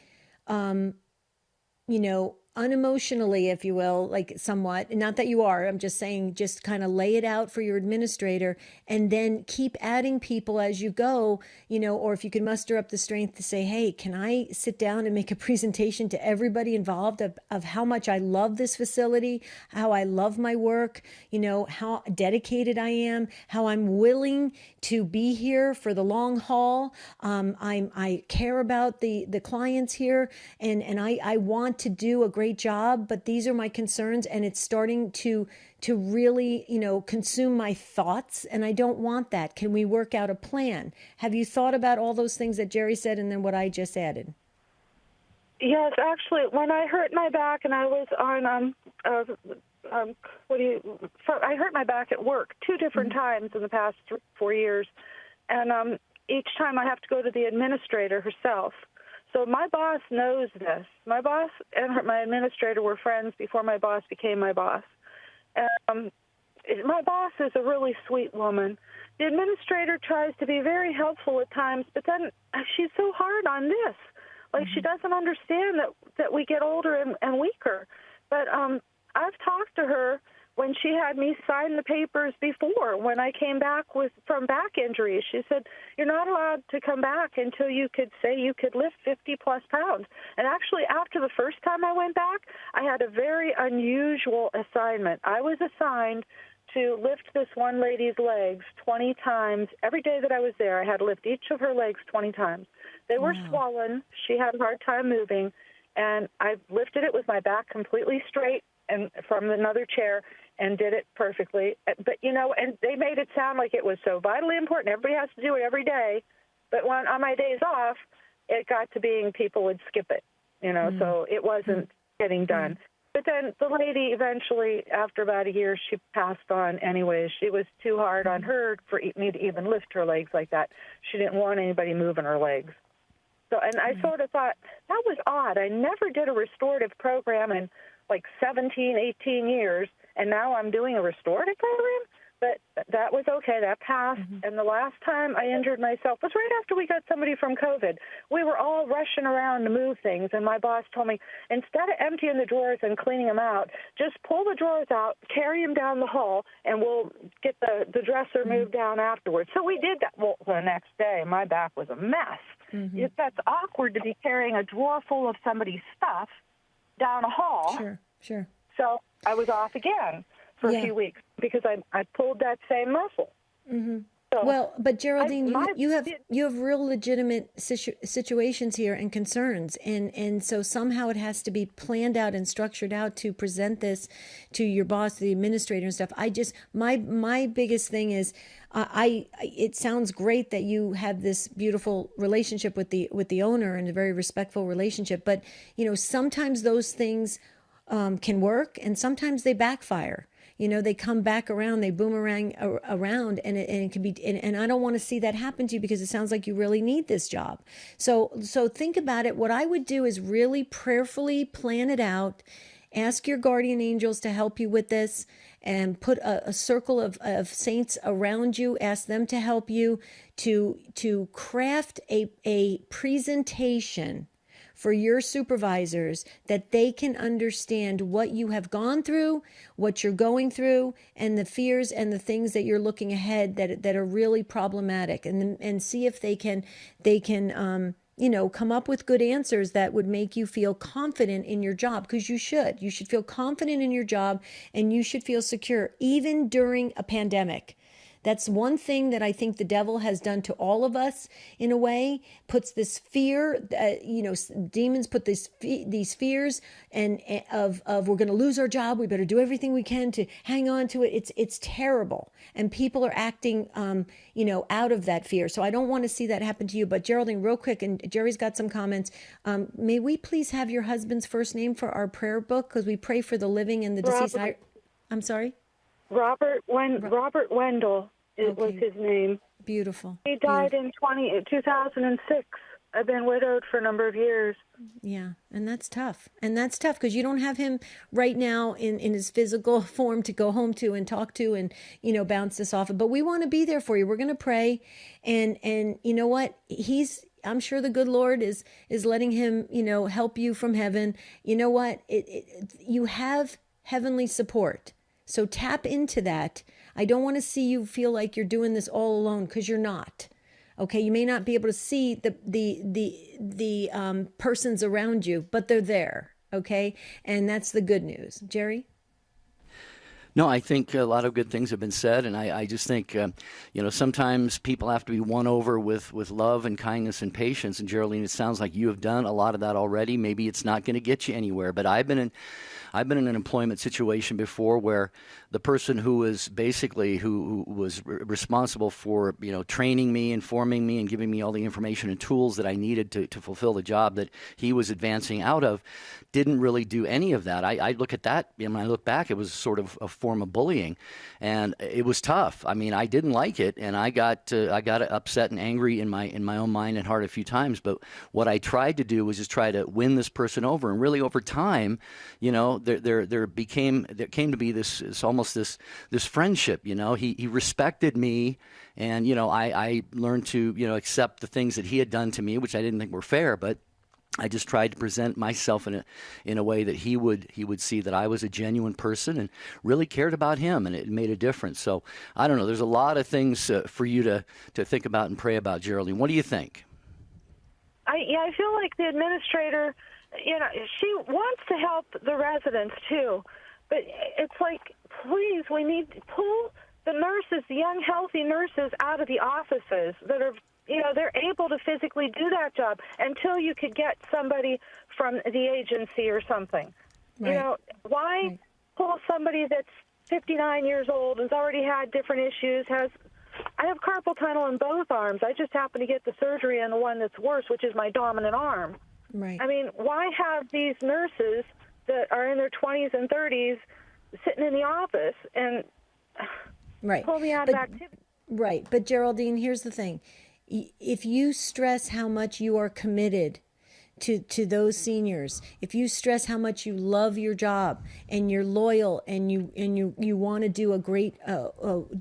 Speaker 2: unemotionally, if you will, like somewhat, not that you are, I'm just saying, just kind of lay it out for your administrator, and then keep adding people as you go, or if you can muster up the strength to say, hey, can I sit down and make a presentation to everybody involved of how much I love this facility, how I love my work, how dedicated I am, how I'm willing to be here for the long haul. I care about the clients here, and I want to do a great job, but these are my concerns, and it's starting to really, consume my thoughts, and I don't want that. Can we work out a plan? Have you thought about all those things that Jerry said and then what I just added?
Speaker 9: Yes, actually, when I hurt my back and I was on I hurt my back at work 2 different times in the past 4 years, and each time I have to go to the administrator herself. So my boss knows this. My boss and my administrator were friends before my boss became my boss. My boss is a really sweet woman. The administrator tries to be very helpful at times, but then she's so hard on this. Like, she doesn't understand that we get older and weaker. But I've talked to her when she had me sign the papers before, when I came back from back injuries. She said, you're not allowed to come back until you could say you could lift 50-plus pounds. And actually, after the first time I went back, I had a very unusual assignment. I was assigned to lift this one lady's legs 20 times. Every day that I was there, I had to lift each of her legs 20 times. They were swollen. She had a hard time moving. And I lifted it with my back completely straight and from another chair, and did it perfectly. But, and they made it sound like it was so vitally important. Everybody has to do it every day. But on my days off, it got to being people would skip it, so it wasn't getting done. But then the lady eventually, after about a year, she passed on anyways. It was too hard on her for me to even lift her legs like that. She didn't want anybody moving her legs. So, and I sort of thought, that was odd. I never did a restorative program in like 17, 18 years, and now I'm doing a restorative program? But that was okay. That passed. And the last time I injured myself was right after we got somebody from COVID. We were all rushing around to move things, and my boss told me, instead of emptying the drawers and cleaning them out, just pull the drawers out, carry them down the hall, and we'll get the dresser moved down afterwards. So we did that. Well, the next day, my back was a mess. That's awkward to be carrying a drawer full of somebody's stuff down a hall.
Speaker 2: Sure.
Speaker 9: So I was off again for a few weeks because I pulled that same muscle. So
Speaker 2: well, but Geraldine, you have real legitimate situations here and concerns, and so somehow it has to be planned out and structured out to present this to your boss, the administrator, and stuff. My biggest thing is, it sounds great that you have this beautiful relationship with the owner and a very respectful relationship, but sometimes those things can work, and sometimes they backfire. They come back around, they boomerang around, and it can be, and I don't want to see that happen to you, because it sounds like you really need this job. So think about it. What I would do is really prayerfully plan it out, ask your guardian angels to help you with this, and put a circle of saints around you, ask them to help you to craft a presentation for your supervisors, that they can understand what you have gone through, what you're going through, and the fears and the things that you're looking ahead that are really problematic, and see if they can come up with good answers that would make you feel confident in your job, because you should feel confident in your job, and you should feel secure even during a pandemic. That's one thing that I think the devil has done to all of us, in a way, puts this fear, demons put these fears and of we're going to lose our job. We better do everything we can to hang on to it. It's terrible. And people are acting, out of that fear. So I don't want to see that happen to you. But Geraldine, real quick, and Jerry's got some comments. May we please have your husband's first name for our prayer book? Because we pray for the living and the deceased. I'm sorry?
Speaker 9: Robert Wendell was his name.
Speaker 2: Beautiful.
Speaker 9: He died in 2006. I've been widowed for a number of years.
Speaker 2: Yeah, and that's tough. And that's tough because you don't have him right now in his physical form to go home to and talk to and, bounce this off. But we want to be there for you. We're going to pray. And you know what? I'm sure the good Lord is letting him, help you from heaven. You know what? You have heavenly support. So tap into that. I don't want to see you feel like you're doing this all alone, because you're not. Okay, you may not be able to see the persons around you, but they're there. Okay, and that's the good news. Jerry?
Speaker 1: No, I think a lot of good things have been said, and I just think, sometimes people have to be won over with love and kindness and patience. And Geraldine, it sounds like you have done a lot of that already. Maybe it's not going to get you anywhere, but I've been in an employment situation before where the person who was responsible for training me, informing me, and giving me all the information and tools that I needed to fulfill the job that he was advancing out of didn't really do any of that. I look at that, when I look back, it was sort of a form of bullying, and it was tough. I mean, I didn't like it, and I got upset and angry in my own mind and heart a few times. But what I tried to do was just try to win this person over, and really over time, there came to be this almost this friendship. He respected me, and I learned to accept the things that he had done to me, which I didn't think were fair, but I just tried to present myself in a way that he would see that I was a genuine person and really cared about him, and it made a difference. So I don't know. There's a lot of things for you to think about and pray about, Geraldine. What do you think?
Speaker 9: I feel like the administrator, she wants to help the residents too, but it's like, please, we need to pull the nurses, the young, healthy nurses, out of the offices that are. They're able to physically do that job until you could get somebody from the agency or something.
Speaker 2: Right.
Speaker 9: Why pull somebody that's 59 years old, has already had different issues, I have carpal tunnel in both arms. I just happen to get the surgery on the one that's worse, which is my dominant arm.
Speaker 2: Right.
Speaker 9: I mean, why have these nurses that are in their 20s and 30s sitting in the office and pull me out of activity?
Speaker 2: Right. But Geraldine, here's the thing. If you stress how much you are committed to those seniors, if you stress how much you love your job and you're loyal and you want to do a great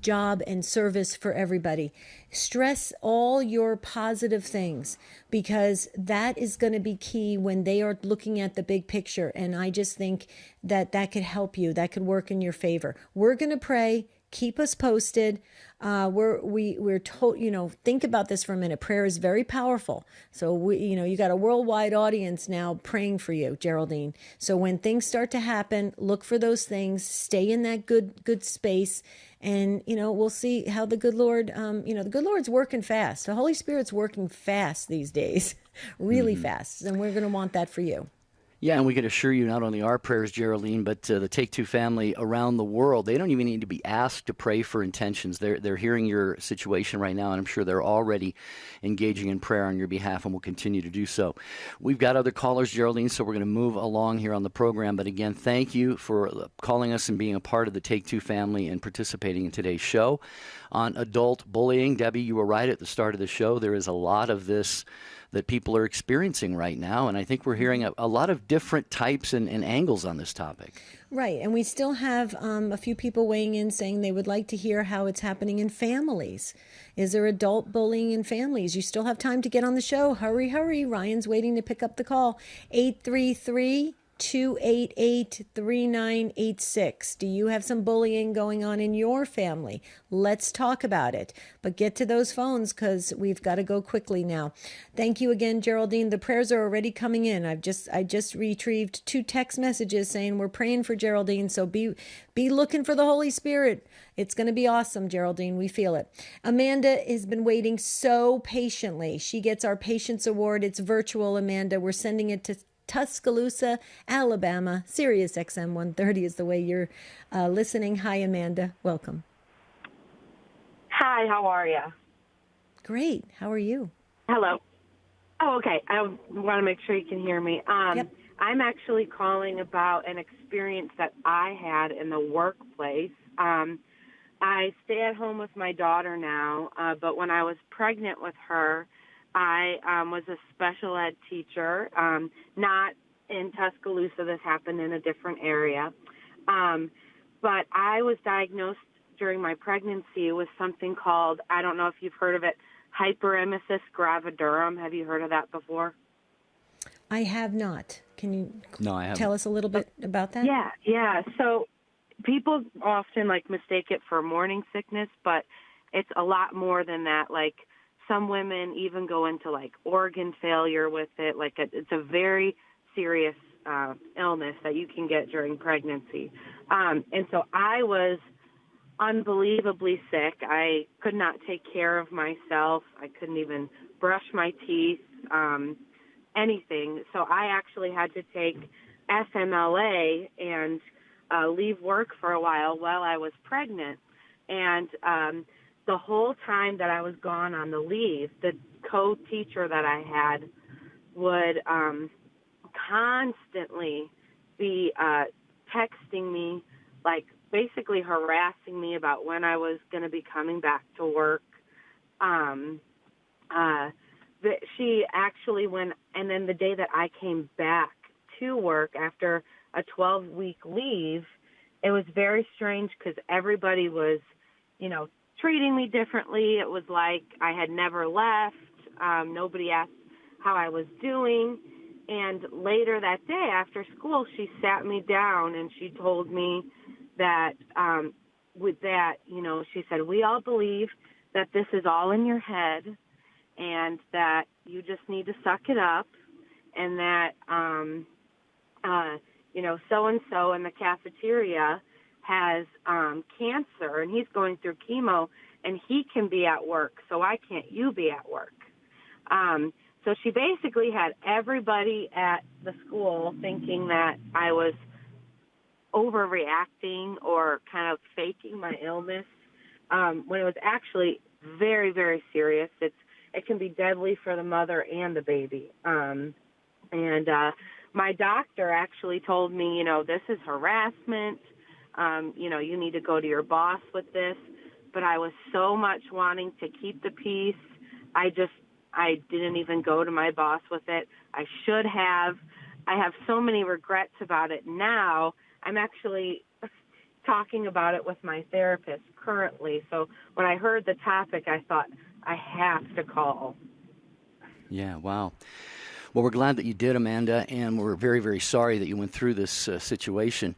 Speaker 2: job and service for everybody, stress all your positive things, because that is going to be key when they are looking at the big picture. And I just think that could help you. That could work in your favor. We're going to pray. Keep us posted. We're told, think about this for a minute. Prayer is very powerful. So you got a worldwide audience now praying for you, Geraldine. So when things start to happen, look for those things, stay in that good space. And, we'll see how the good Lord, the good Lord's working fast. The Holy Spirit's working fast these days, really fast. And we're going to want that for you.
Speaker 1: Yeah, and we can assure you not only our prayers, Geraldine, but the Take Two family around the world. They don't even need to be asked to pray for intentions. They're hearing your situation right now, and I'm sure they're already engaging in prayer on your behalf and will continue to do so. We've got other callers, Geraldine, so we're going to move along here on the program. But again, thank you for calling us and being a part of the Take Two family and participating in today's show. On adult bullying, Debbie, you were right at the start of the show. There is a lot of this that people are experiencing right now. And I think we're hearing a lot of different types and angles on this topic.
Speaker 2: Right. And we still have a few people weighing in saying they would like to hear how it's happening in families. Is there adult bullying in families? You still have time to get on the show. Hurry, hurry. Ryan's waiting to pick up the call. 833-288-3986. Do you have some bullying going on in your family? Let's talk about it. But get to those phones because we've got to go quickly now. Thank you again, Geraldine. The prayers are already coming in. I just retrieved 2 text messages saying we're praying for Geraldine. So be looking for the Holy Spirit. It's going to be awesome, Geraldine. We feel it. Amanda has been waiting so patiently. She gets our Patience Award. It's virtual, Amanda. We're sending it to Tuscaloosa, Alabama. Sirius XM 130 is the way you're listening. Hi, Amanda. Welcome.
Speaker 16: Hi, how are you?
Speaker 2: Great. How are you?
Speaker 16: Hello. Oh, okay. I want to make sure you can hear me. I'm actually calling about an experience that I had in the workplace. I stay at home with my daughter now, but when I was pregnant with her, I was a special ed teacher, not in Tuscaloosa. This happened in a different area. But I was diagnosed during my pregnancy with something called, I don't know if you've heard of it, hyperemesis gravidarum. Have you heard of that before?
Speaker 2: I have not. Can you
Speaker 1: No, I haven't.
Speaker 2: tell us a little bit about that?
Speaker 16: Yeah. So people often mistake it for morning sickness, but it's a lot more than that. Like some women even go into organ failure with it. It's a very serious illness that you can get during pregnancy. And so I was unbelievably sick. I could not take care of myself. I couldn't even brush my teeth, anything. So I actually had to take FMLA and leave work for a while I was pregnant. And the whole time that I was gone on the leave, the co-teacher that I had would constantly be texting me, basically harassing me about when I was going to be coming back to work. She actually and then the day that I came back to work after a 12-week leave, it was very strange because everybody was, treating me differently. It was like I had never left. Nobody asked how I was doing. And later that day after school, she sat me down and she told me that she said, we all believe that this is all in your head and that you just need to suck it up, and that, so-and-so in the cafeteria has cancer and he's going through chemo and he can be at work, so why can't you be at work? So she basically had everybody at the school thinking that I was overreacting or kind of faking my illness, when it was actually very, very serious. It can be deadly for the mother and the baby. And my doctor actually told me, this is harassment. You need to go to your boss with this. But I was so much wanting to keep the peace, I didn't even go to my boss with it. I should have. I have so many regrets about it now. I'm actually talking about it with my therapist currently. So when I heard the topic, I thought, I have to call.
Speaker 1: Yeah, wow. Well, we're glad that you did, Amanda, and we're very, very sorry that you went through this situation.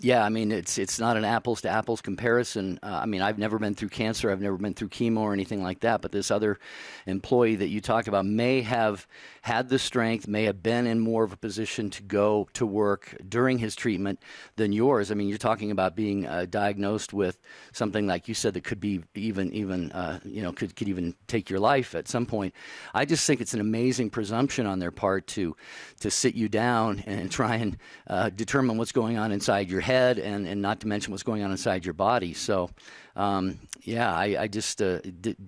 Speaker 1: It's not an apples to apples comparison. I've never been through cancer. I've never been through chemo or anything like that. But this other employee that you talked about may have had the strength, may have been in more of a position to go to work during his treatment than yours. You're talking about being diagnosed with something like you said that could be could even take your life at some point. I just think it's an amazing presumption on their part to sit you down and try and determine what's going on inside your head and not to mention what's going on inside your body. So,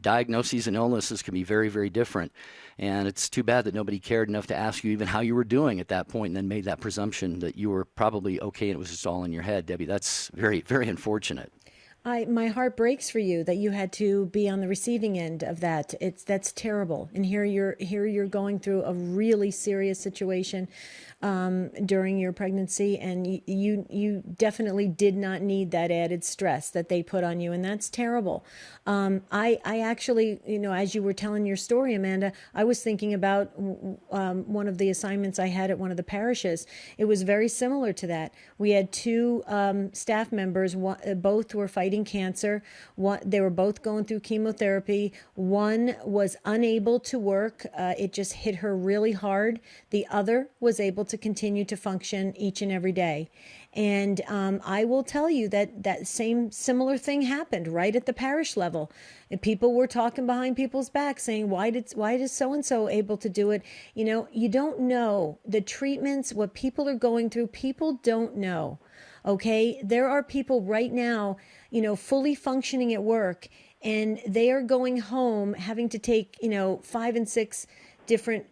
Speaker 1: diagnoses and illnesses can be very, very different. And it's too bad that nobody cared enough to ask you even how you were doing at that point and then made that presumption that you were probably okay and it was just all in your head, Debbie. That's very, very unfortunate.
Speaker 2: My heart breaks for you that you had to be on the receiving end of that. That's terrible. And here you're going through a really serious situation during your pregnancy, and you definitely did not need that added stress that they put on you, and that's terrible. I actually, as you were telling your story, Amanda, I was thinking about one of the assignments I had at one of the parishes. It was very similar to that. We had two staff members, both were fighting cancer. They were both going through chemotherapy. One was unable to work. It just hit her really hard. The other was able to continue to function each and every day. And I will tell you that similar thing happened right at the parish level. And people were talking behind people's backs saying, why is so-and-so able to do it? You don't know the treatments, what people are going through. People don't know. Okay, there are people right now, fully functioning at work, and they are going home having to take, 5 and 6 different,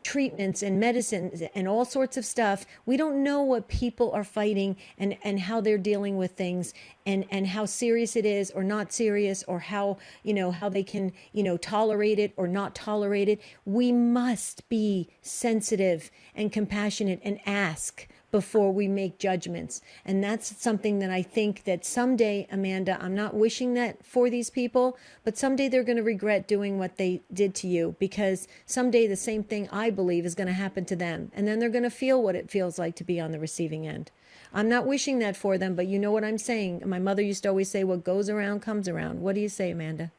Speaker 2: treatments and medicines and all sorts of stuff. We don't know what people are fighting and how they're dealing with things and how serious it is or not serious, or how, how they can, tolerate it or not tolerate it. We must be sensitive and compassionate and ask before we make judgments. And that's something that I think that someday, Amanda, I'm not wishing that for these people, but someday they're going to regret doing what they did to you, because someday the same thing, I believe, is going to happen to them. And then they're going to feel what it feels like to be on the receiving end. I'm not wishing that for them, but you know what I'm saying. My mother used to always say, what goes around comes around. What do you say, Amanda?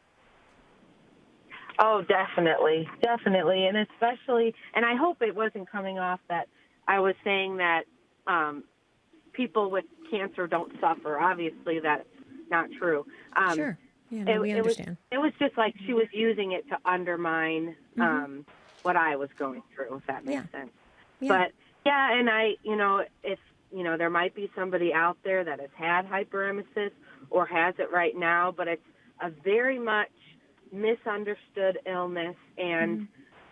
Speaker 16: Oh, definitely. Definitely. And especially, and I hope it wasn't coming off that I was saying that people with cancer don't suffer. Obviously, that's not true.
Speaker 2: Sure. Yeah, no, we understand.
Speaker 16: It was just like she was using it to undermine what I was going through, if that makes sense.
Speaker 2: Yeah.
Speaker 16: But, yeah, and if, there might be somebody out there that has had hyperemesis or has it right now, but it's a very much misunderstood illness, and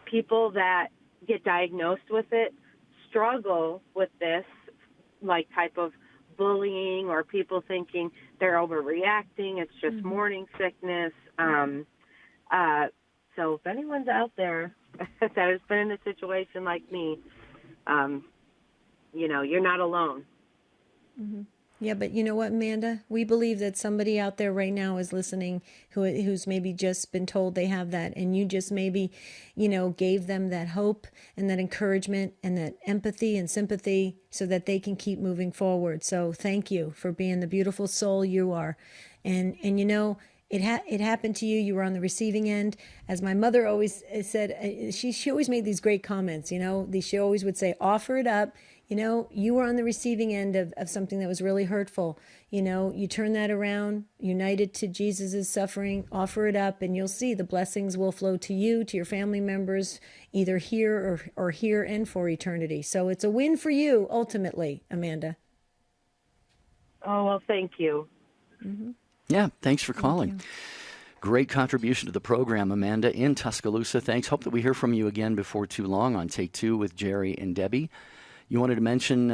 Speaker 16: people that get diagnosed with it struggle with this, like, type of bullying, or people thinking they're overreacting, it's just morning sickness. So if anyone's out there that has been in a situation like me, you're not alone.
Speaker 2: Yeah, but you know what, Amanda? We believe that somebody out there right now is listening who's maybe just been told they have that, and you just maybe, gave them that hope and that encouragement and that empathy and sympathy so that they can keep moving forward. So thank you for being the beautiful soul you are. And it happened to you. You were on the receiving end. As my mother always said, she always made these great comments, she always would say, offer it up. You were on the receiving end of something that was really hurtful. You turn that around, united to Jesus' suffering, offer it up, and you'll see the blessings will flow to you, to your family members, either here or here and for eternity. So it's a win for you, ultimately, Amanda.
Speaker 16: Oh, well, thank you.
Speaker 1: Yeah, thanks for calling. Great contribution to the program, Amanda, in Tuscaloosa. Thanks. Hope that we hear from you again before too long on Take Two with Jerry and Debbie. You wanted to mention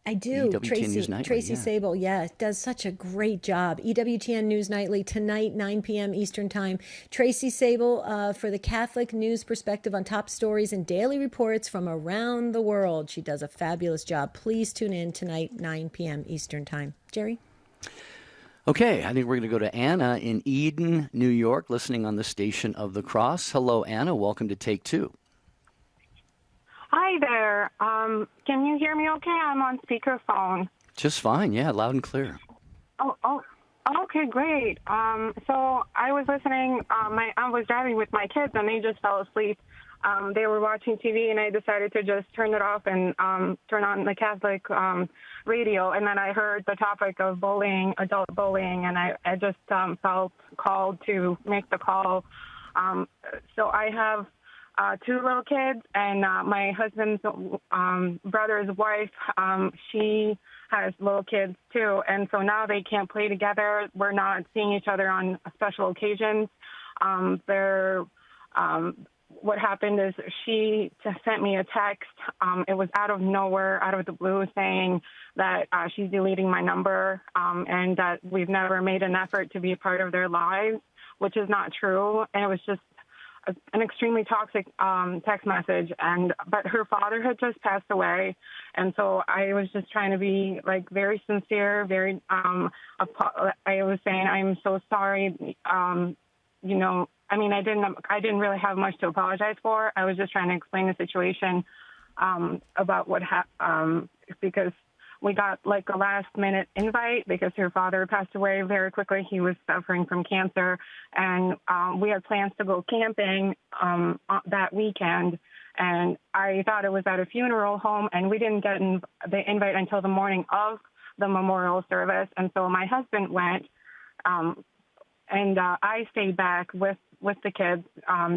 Speaker 2: I do.
Speaker 1: EWTN News Nightly.
Speaker 2: Tracy Sable, does such a great job. EWTN News Nightly tonight, 9 p.m. Eastern Time. Tracy Sable for the Catholic news perspective on top stories and daily reports from around the world. She does a fabulous job. Please tune in tonight, 9 p.m. Eastern Time. Jerry?
Speaker 1: Okay, I think we're going to go to Anna in Eden, New York, listening on the Station of the Cross. Hello, Anna. Welcome to Take Two.
Speaker 17: Hi there. Can you hear me okay? I'm on speakerphone.
Speaker 1: Just fine. Yeah, loud and clear.
Speaker 17: Oh, okay, great. So I was listening. I was driving with my kids, and they just fell asleep. They were watching TV, and I decided to just turn it off and turn on the Catholic radio. And then I heard the topic of bullying, adult bullying, and I just felt called to make the call. So I have two little kids, and my husband's brother's wife, she has little kids too, and so now they can't play together. We're not seeing each other on special occasions. What happened is she just sent me a text. It was out of nowhere, out of the blue, saying that she's deleting my number and that we've never made an effort to be a part of their lives, which is not true. And it was just an extremely toxic text message, but her father had just passed away, and so I was just trying to be very sincere, very. I was saying I'm so sorry. I didn't really have much to apologize for. I was just trying to explain the situation about what happened because we got a last-minute invite because her father passed away very quickly. He was suffering from cancer, and we had plans to go camping that weekend, and I thought it was at a funeral home, and we didn't get the invite until the morning of the memorial service, and so my husband went, and I stayed back with the kids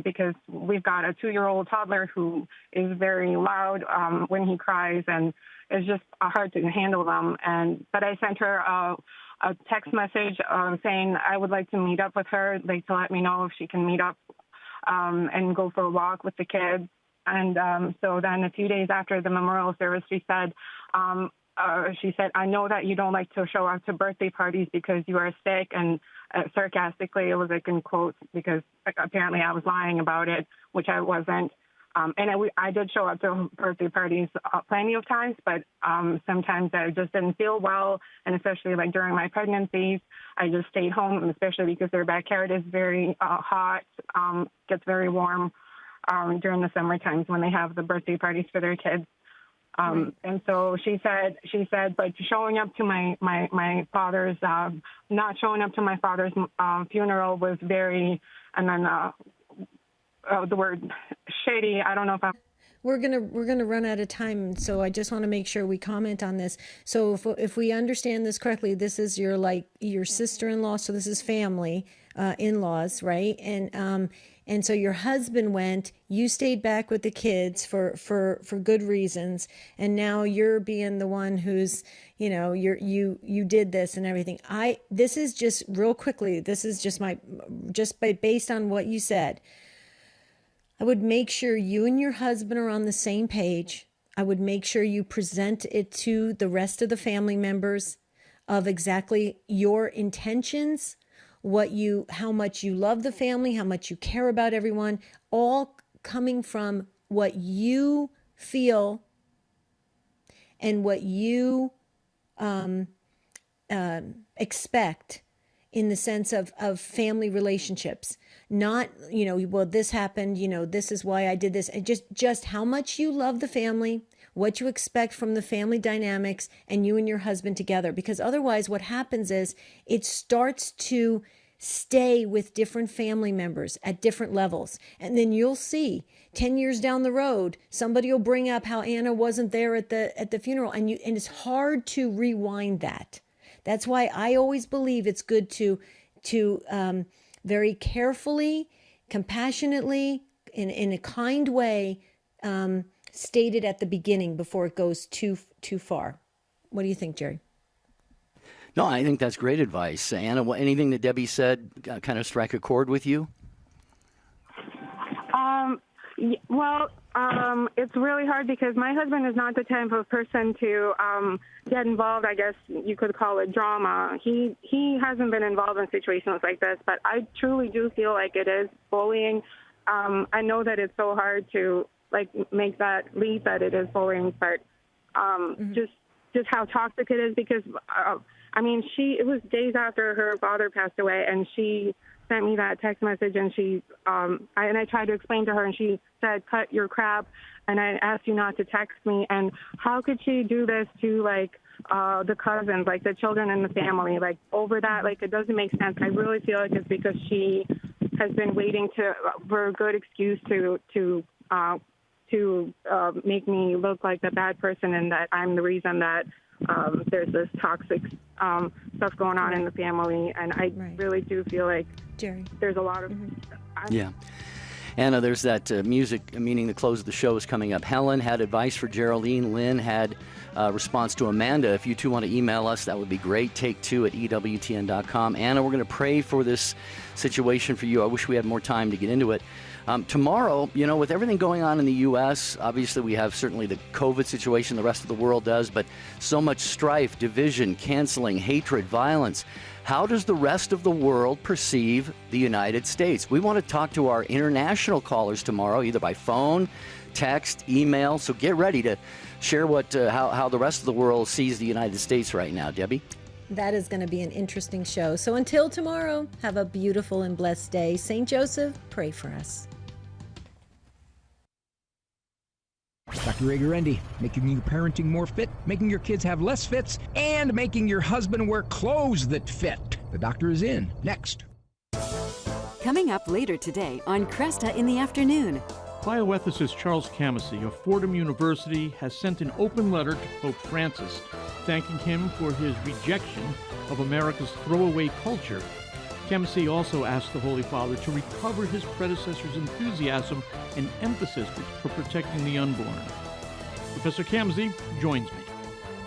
Speaker 17: because we've got a 2-year-old toddler who is very loud when he cries, and it's just hard to handle them. But I sent her a text message saying I would like to meet up with her, to let me know if she can meet up and go for a walk with the kids. So then a few days after the memorial service, she said, I know that you don't like to show up to birthday parties because you are sick. And sarcastically, it was like in quotes because apparently I was lying about it, which I wasn't. I did show up to birthday parties plenty of times, but sometimes I just didn't feel well. And especially like during my pregnancies, I just stayed home, especially because their backyard is very hot, gets very warm during the summer times when they have the birthday parties for their kids. And so she said, but showing up to my father's, not showing up to my father's funeral was very, and then the word shady. I don't know if I'm.
Speaker 2: We're gonna run out of time, so I just want to make sure we comment on this. So if we understand this correctly, this is your sister-in-law, so this is family, in-laws, right? And so your husband went, you stayed back with the kids for good reasons, and now you're being the one who's, you did this and everything. This is just real quickly. This is just based on what you said. I would make sure you and your husband are on the same page. I would make sure you present it to the rest of the family members of exactly your intentions, how much you love the family, how much you care about everyone, all coming from what you feel and what you expect in the sense of family relationships. Not, well, this happened, this is why I did this. And just how much you love the family, what you expect from the family dynamics, and you and your husband together. Because otherwise what happens is it starts to stay with different family members at different levels. And then you'll see 10 years down the road, somebody will bring up how Anna wasn't there at the funeral. And it's hard to rewind that. That's why I always believe it's good to very carefully, compassionately, in a kind way, state it at the beginning before it goes too far. What do you think, Jerry?
Speaker 1: No, I think that's great advice. Anna, anything that Debbie said kind of strike a chord with you?
Speaker 17: It's really hard because my husband is not the type of person to get involved. I guess you could call it drama. He hasn't been involved in situations like this, but I truly do feel like it is bullying. I know that it's so hard to make that leap that it is bullying, but just how toxic it is because it was days after her father passed away, and she sent me that text message, and I tried to explain to her, and she said, "Cut your crap," and I asked you not to text me. And how could she do this to the cousins, the children in the family, over that? It doesn't make sense. I really feel like it's because she has been waiting for a good excuse to make me look like the bad person, and that I'm the reason that there's this toxic stuff going on in the family. And I really do feel like
Speaker 2: Jerry,
Speaker 17: there's a lot of
Speaker 1: yeah. Anna, there's that music, meaning the close of the show is coming up. Helen had advice for Geraldine. Lynn had a response to Amanda. If you two want to email us, that would be great. Take2@EWTN.com. Anna, we're going to pray for this situation for you. I wish we had more time to get into it. Tomorrow, with everything going on in the U.S., obviously we have certainly the COVID situation, the rest of the world does, but so much strife, division, canceling, hatred, violence. How does the rest of the world perceive the United States? We want to talk to our international callers tomorrow, either by phone, text, email. So get ready to share how the rest of the world sees the United States right now. Debbie?
Speaker 2: That is going to be an interesting show. So until tomorrow, have a beautiful and blessed day. St. Joseph, pray for us.
Speaker 18: Dr. Ray Guarendi, making your parenting more fit, making your kids have less fits, and making your husband wear clothes that fit. The doctor is in. Next.
Speaker 19: Coming up later today on Cresta in the Afternoon.
Speaker 20: Bioethicist Charles Camasey of Fordham University has sent an open letter to Pope Francis, thanking him for his rejection of America's throwaway culture. Camasey also asked the Holy Father to recover his predecessor's enthusiasm and emphasis for protecting the unborn. Professor Camasey joins me.